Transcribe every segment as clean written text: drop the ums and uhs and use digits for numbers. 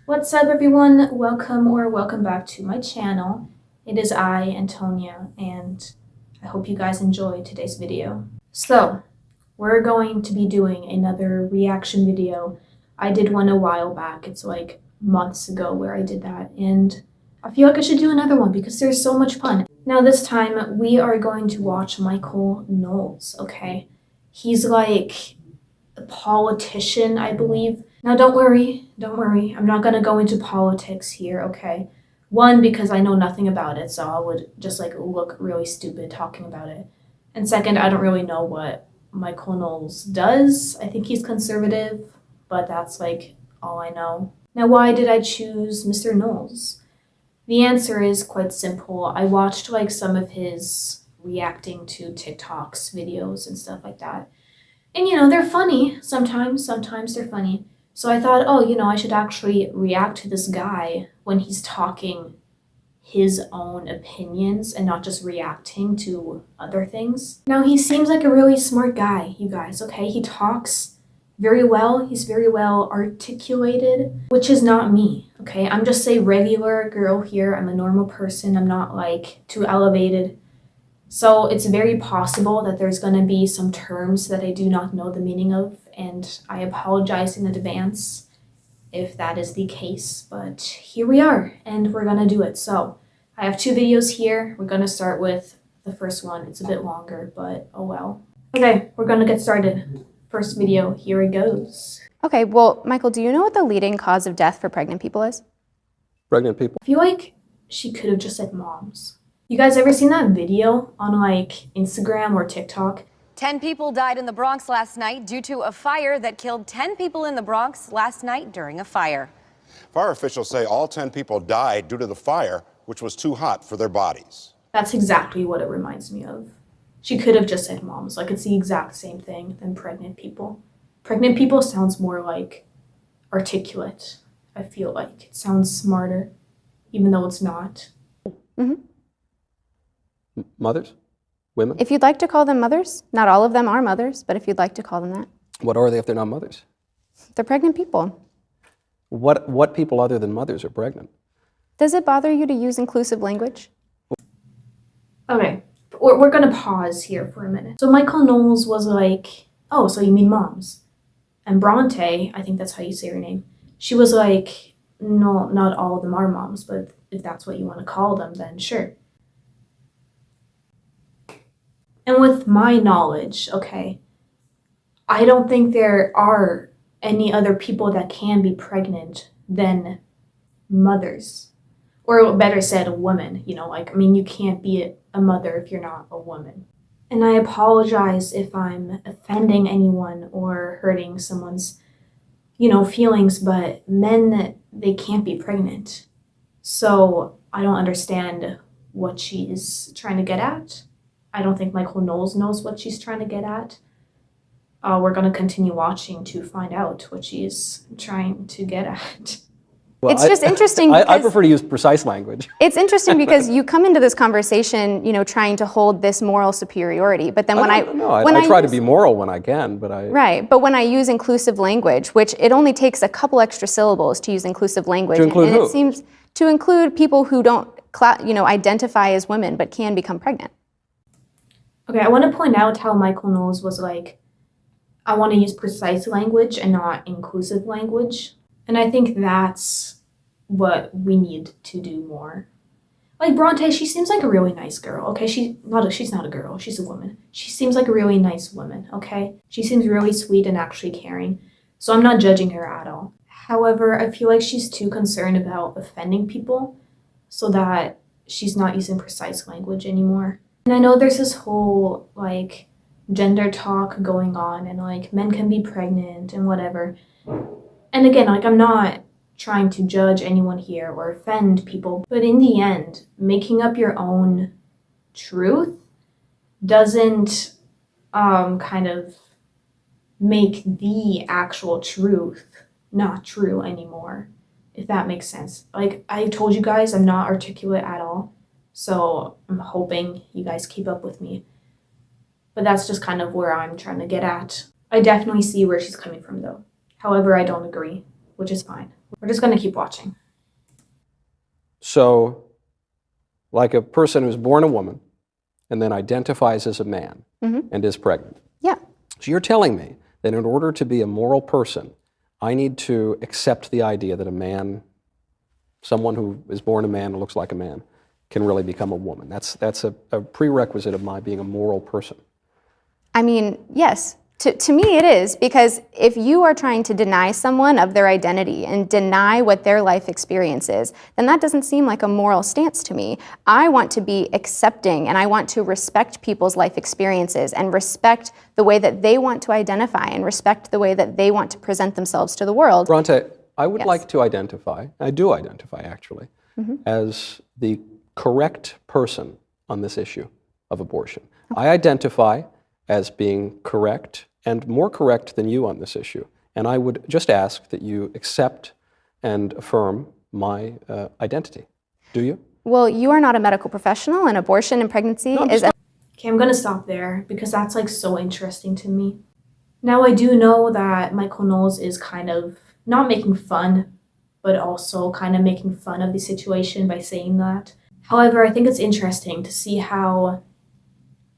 What's up, everyone? Welcome back to my channel. It is I, Antonia, and I hope you guys enjoy today's video. So, we're going to be doing another reaction video. I did one a while back. It's like months ago where I did that, and I feel like I should do another one because they're so much fun. Now this time, we are going to watch Michael Knowles, okay? He's like a politician, I believe. Now, don't worry. I'm not going to go into politics here, okay? One, because I know nothing about it, so I would just like look really stupid talking about it. And second, I don't really know what Michael Knowles does. I think he's conservative, but that's like all I know. Now, why did I choose Mr. Knowles? The answer is quite simple. I watched like some of his reacting to TikToks videos and stuff like that. And they're funny sometimes they're funny. So I thought, I should actually react to this guy when he's talking his own opinions and not just reacting to other things. Now, he seems like a really smart guy, you guys, okay? He talks very well. He's very well articulated, which is not me, okay? I'm just a regular girl here. I'm a normal person. I'm not like too elevated. So it's very possible that there's going to be some terms that I do not know the meaning of, and I apologize in advance if that is the case, but here we are, and we're going to do it. So I have two videos here. We're going to start with the first one. It's a bit longer, but oh well. Okay, we're going to get started. First video, here it goes. Okay, well, Michael, do you know what the leading cause of death for pregnant people is? Pregnant people? I feel like she could have just said moms. You guys ever seen that video on like Instagram or TikTok? 10 people died in the Bronx last night due to a fire that killed 10 people in the Bronx last night during a fire. Fire officials say all 10 people died due to the fire, which was too hot for their bodies. That's exactly what it reminds me of. She could have just said moms. Like, it's the exact same thing than pregnant people. Pregnant people sounds more like articulate, I feel like. It sounds smarter, even though it's not. Mm-hmm. Mothers? Women? If you'd like to call them mothers, not all of them are mothers, but if you'd like to call them that. What are they if they're not mothers? They're pregnant people. What people other than mothers are pregnant? Does it bother you to use inclusive language? Okay, we're gonna pause here for a minute. So Michael Knowles was like, oh, so you mean moms? And Bronte, I think that's how you say her name, she was like, no, not all of them are moms, but if that's what you want to call them, then sure. And with my knowledge, okay, I don't think there are any other people that can be pregnant than mothers. Or better said, a woman, you can't be a mother if you're not a woman. And I apologize if I'm offending anyone or hurting someone's, feelings, but men, they can't be pregnant. So I don't understand what she's trying to get at. I don't think Michael Knowles knows what she's trying to get at. We're going to continue watching to find out what she's trying to get at. Well, it's just interesting because I prefer to use precise language. It's interesting because you come into this conversation, trying to hold this moral superiority, but then I try to be moral when I can, but Right, but when I use inclusive language, which it only takes a couple extra syllables to use inclusive language. To include and who? It seems to include people who don't, identify as women but can become pregnant. Okay, I want to point out how Michael Knowles was like, I want to use precise language and not inclusive language. And I think that's what we need to do more. Like Bronte, she seems like a really nice girl, okay? She's not a girl, she's a woman. She seems like a really nice woman, okay? She seems really sweet and actually caring. So I'm not judging her at all. However, I feel like she's too concerned about offending people so that she's not using precise language anymore. And I know there's this whole, like, gender talk going on and, like, men can be pregnant and whatever. And again, like, I'm not trying to judge anyone here or offend people, but in the end, making up your own truth doesn't kind of make the actual truth not true anymore, if that makes sense. Like, I told you guys, I'm not articulate at all. So I'm hoping you guys keep up with me. But that's just kind of where I'm trying to get at. I definitely see where she's coming from, though. However, I don't agree, which is fine. We're just going to keep watching. So, like a person who's born a woman and then identifies as a man and is pregnant. Yeah. So you're telling me that in order to be a moral person, I need to accept the idea that a man, someone who is born a man and looks like a man, can really become a woman. That's a prerequisite of my being a moral person. I mean, yes. To me it is, because if you are trying to deny someone of their identity and deny what their life experience is, then that doesn't seem like a moral stance to me. I want to be accepting, and I want to respect people's life experiences and respect the way that they want to identify and respect the way that they want to present themselves to the world. Bronte, I would Yes. like to identify, I do identify actually, as the correct person on this issue of abortion. I identify as being correct and more correct than you on this issue. And I would just ask that you accept and affirm my identity. Do you? Well, you are not a medical professional, and abortion and pregnancy is Okay, I'm going to stop there because that's like so interesting to me. Now, I do know that Michael Knowles is kind of not making fun, but also kind of making fun of the situation by saying that. However, I think it's interesting to see how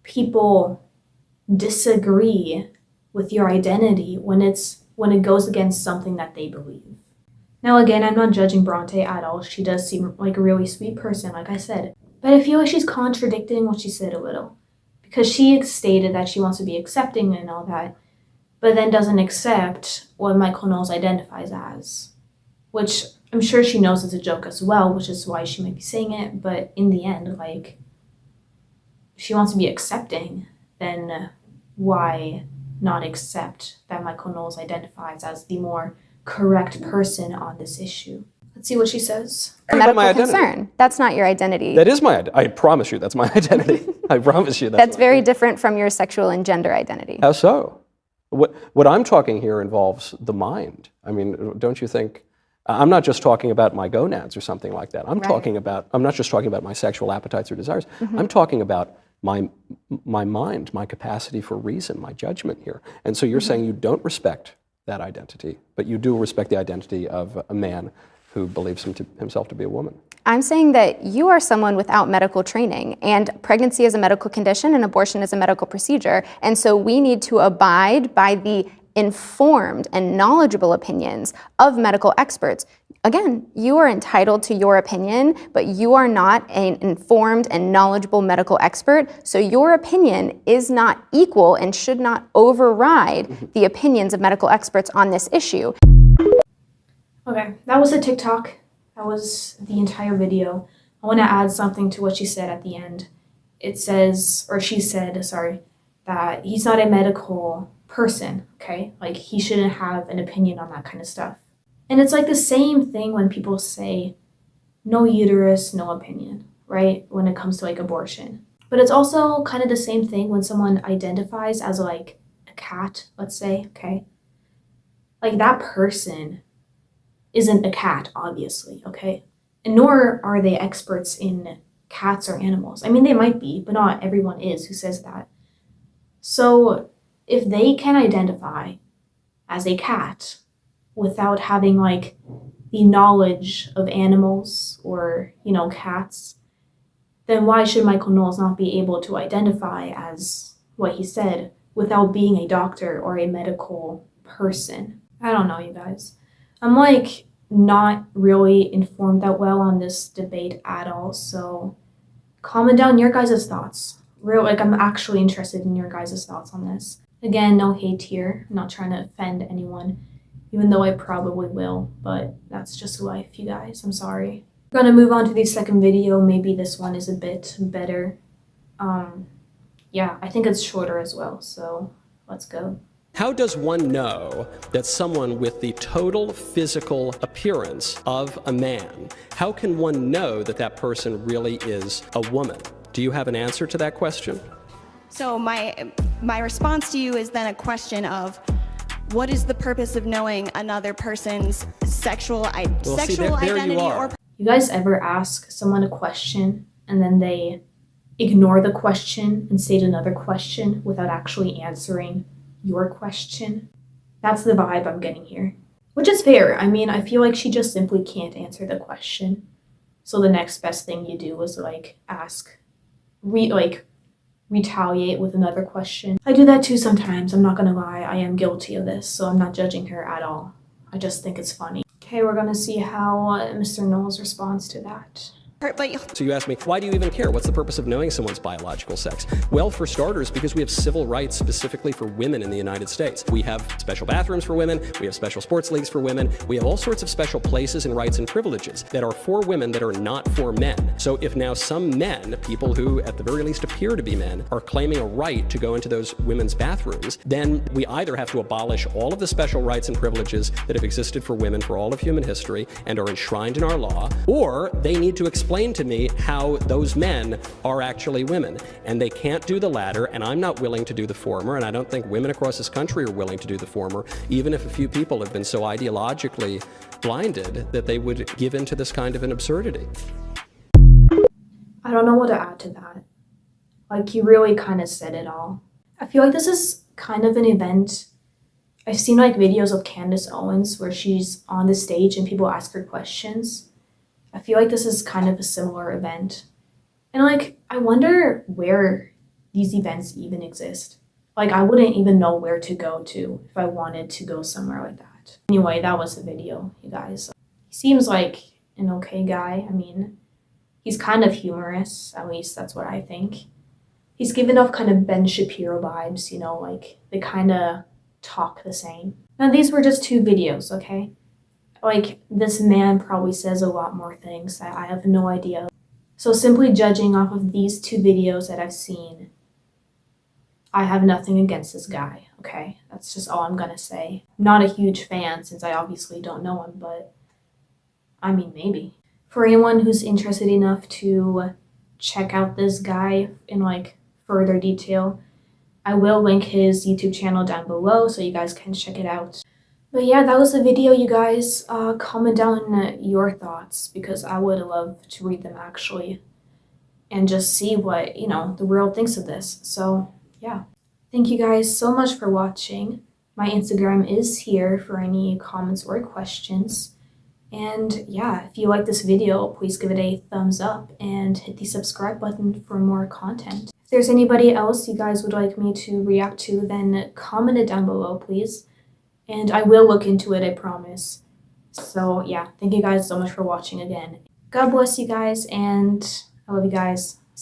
people disagree with your identity when it goes against something that they believe. Now, again, I'm not judging Bronte at all. She does seem like a really sweet person, like I said. But I feel like she's contradicting what she said a little. Because she stated that she wants to be accepting and all that, but then doesn't accept what Michael Knowles identifies as. Which I'm sure she knows is a joke as well, which is why she might be saying it. But in the end, like, if she wants to be accepting, then why not accept that Michael Knowles identifies as the more correct person on this issue? Let's see what she says. a medical concern. That's not your identity. That is my identity. I promise you that's my identity. I promise you That's very different from your sexual and gender identity. How so? What I'm talking here involves the mind. I mean, don't you think? I'm not just talking about my gonads or something like that. I'm not just talking about my sexual appetites or desires. I'm talking about my mind, my capacity for reason, my judgment here. And so you're saying you don't respect that identity, but you do respect the identity of a man who believes himself to be a woman. I'm saying that you are someone without medical training, and pregnancy is a medical condition and abortion is a medical procedure. And so we need to abide by the informed and knowledgeable opinions of medical experts. Again, you are entitled to your opinion, but you are not an informed and knowledgeable medical expert, so your opinion is not equal and should not override the opinions of medical experts on this issue. Okay, that was a TikTok. That was the entire video. I want to add something to what she said at the end. It says, or she said, sorry, that he's not a medical person, okay? Like, he shouldn't have an opinion on that kind of stuff. And it's like the same thing when people say, no uterus, no opinion, right? When it comes to like abortion. But it's also kind of the same thing when someone identifies as like a cat, let's say, okay? Like, that person isn't a cat, obviously, okay? And nor are they experts in cats or animals. I mean, they might be, but not everyone is who says that. So if they can identify as a cat without having like the knowledge of animals or, you know, cats, then why should Michael Knowles not be able to identify as what he said without being a doctor or a medical person? I don't know, you guys. I'm like not really informed that well on this debate at all, so comment down your guys' thoughts. I'm actually interested in your guys' thoughts on this. Again, no hate here. I'm not trying to offend anyone, even though I probably will, but that's just life, you guys. I'm sorry. We're gonna move on to the second video. Maybe this one is a bit better. Yeah, I think it's shorter as well, so let's go. How does one know that someone with the total physical appearance of a man, how can one know that that person really is a woman? Do you have an answer to that question? So my response to you is then a question of, what is the purpose of knowing another person's sexual identity or... You guys ever ask someone a question and then they ignore the question and state another question without actually answering your question? That's the vibe I'm getting here. which is fair. I mean, I feel like she just simply can't answer the question. So the next best thing you do is like retaliate with another question. I do that too sometimes. I'm not gonna lie. I am guilty of this, so I'm not judging her at all. I just think it's funny. Okay, we're gonna see how Mr. Knowles responds to that. So you ask me, why do you even care? What's the purpose of knowing someone's biological sex? Well, for starters, because we have civil rights specifically for women in the United States. We have special bathrooms for women, we have special sports leagues for women, we have all sorts of special places and rights and privileges that are for women that are not for men. So if now some men, people who at the very least appear to be men, are claiming a right to go into those women's bathrooms, then we either have to abolish all of the special rights and privileges that have existed for women for all of human history and are enshrined in our law, or they need to explain to me how those men are actually women. And they can't do the latter, and I'm not willing to do the former, and I don't think women across this country are willing to do the former, even if a few people have been so ideologically blinded that they would give in to this kind of an absurdity. I don't know what to add to that. Like, you really kind of said it all. I feel like this is kind of an event. I've seen like videos of Candace Owens where she's on the stage and people ask her questions. I feel like this is kind of a similar event. And like, I wonder where these events even exist. Like, I wouldn't even know where to go to if I wanted to go somewhere like that. Anyway, that was the video, you guys. He seems like an okay guy. I mean, he's kind of humorous, at least that's what I think. He's given off kind of Ben Shapiro vibes, you know, like they kind of talk the same. Now, these were just 2 videos, okay? Like, this man probably says a lot more things that I have no idea. So simply judging off of these 2 videos that I've seen, I have nothing against this guy, okay? That's just all I'm gonna say. I'm not a huge fan since I obviously don't know him, but I mean, maybe. For anyone who's interested enough to check out this guy in like further detail, I will link his YouTube channel down below so you guys can check it out. But yeah, that was the video, you guys. Comment down your thoughts because I would love to read them actually and just see what, you know, the world thinks of this. So yeah, thank you guys so much for watching. My Instagram is here for any comments or questions. And yeah, if you like this video, please give it a thumbs up and hit the subscribe button for more content. If there's anybody else you guys would like me to react to, then comment it down below, please. And I will look into it, I promise. So yeah, thank you guys so much for watching again. God bless you guys, and I love you guys.